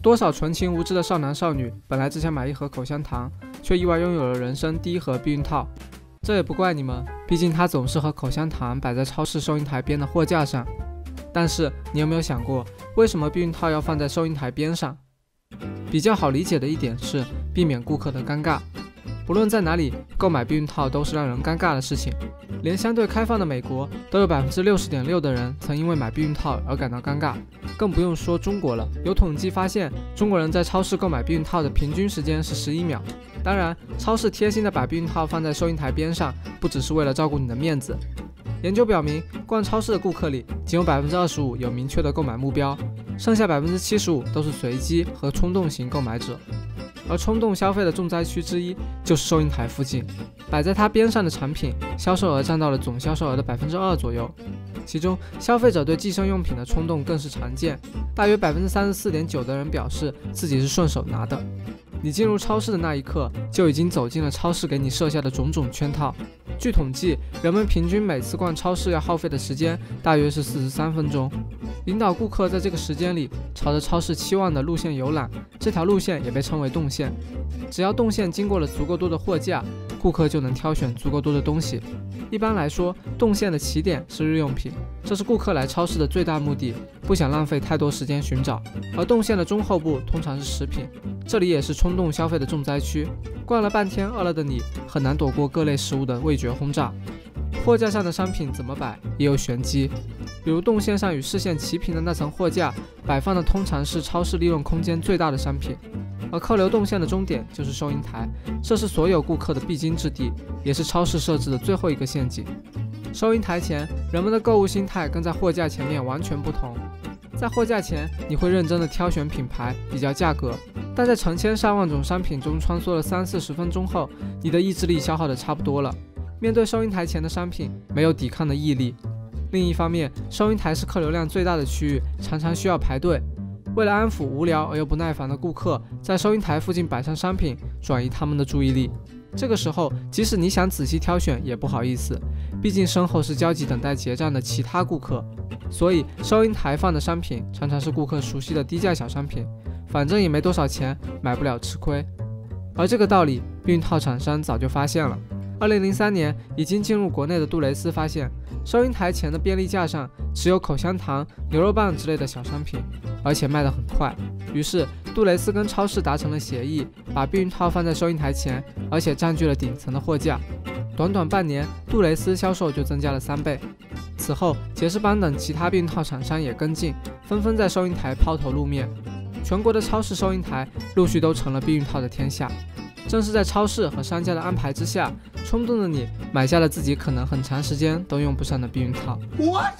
多少纯情无知的少男少女，本来只想买一盒口香糖，却意外拥有了人生第一盒避孕套。这也不怪你们，毕竟它总是和口香糖摆在超市收银台边的货架上。但是你有没有想过，为什么避孕套要放在收银台边上？比较好理解的一点是避免顾客的尴尬。不论在哪里购买避孕套都是让人尴尬的事情，连相对开放的美国都有60.6%的人曾因为买避孕套而感到尴尬，更不用说中国了。有统计发现，中国人在超市购买避孕套的平均时间是11秒。当然，超市贴心的把避孕套放在收银台边上，不只是为了照顾你的面子。研究表明，逛超市的顾客里仅有25%有明确的购买目标，剩下75%都是随机和冲动型购买者。而冲动消费的重灾区之一就是收银台附近，摆在它边上的产品销售额占到了总销售额的2%左右，其中消费者对计生用品的冲动更是常见，大约34.9%的人表示自己是顺手拿的。你进入超市的那一刻，就已经走进了超市给你设下的种种圈套。据统计，人们平均每次逛超市要耗费的时间大约是43分钟。引导顾客在这个时间里朝着超市期望的路线游览，这条路线也被称为动线。只要动线经过了足够多的货架，顾客就能挑选足够多的东西。一般来说，动线的起点是日用品，这是顾客来超市的最大目的，不想浪费太多时间寻找。而动线的中后部通常是食品，这里也是冲动消费的重灾区。逛了半天，饿了的你很难躲过各类食物的味觉轰炸。货架上的商品怎么摆也有玄机，比如动线上与视线齐平的那层货架摆放的通常是超市利润空间最大的商品，而扣留动线的终点就是收银台，这是所有顾客的必经之地，也是超市设置的最后一个陷阱。收银台前，人们的购物心态跟在货架前面完全不同。在货架前，你会认真的挑选品牌，比较价格，但在成千上万种商品中穿梭了30-40分钟后，你的意志力消耗的差不多了。面对收银台前的商品，没有抵抗的毅力。另一方面，收银台是客流量最大的区域，常常需要排队。为了安抚无聊而又不耐烦的顾客，在收银台附近摆上商品，转移他们的注意力。这个时候，即使你想仔细挑选，也不好意思，毕竟身后是焦急等待结账的其他顾客。所以，收银台放的商品常常是顾客熟悉的低价小商品，反正也没多少钱，买不了吃亏。而这个道理，避孕套厂商早就发现了。2003年，已经进入国内的杜蕾斯发现，收银台前的便利架上只有口香糖、牛肉棒之类的小商品，而且卖得很快。于是，杜蕾斯跟超市达成了协议，把避孕套放在收银台前，而且占据了顶层的货架。短短半年，杜蕾斯销售就增加了3倍。此后，杰士邦等其他避孕套厂商也跟进，纷纷在收银台抛头露面。全国的超市收银台陆续都成了避孕套的天下。正是在超市和商家的安排之下，冲动的你买下了自己可能很长时间都用不上的避孕套。What?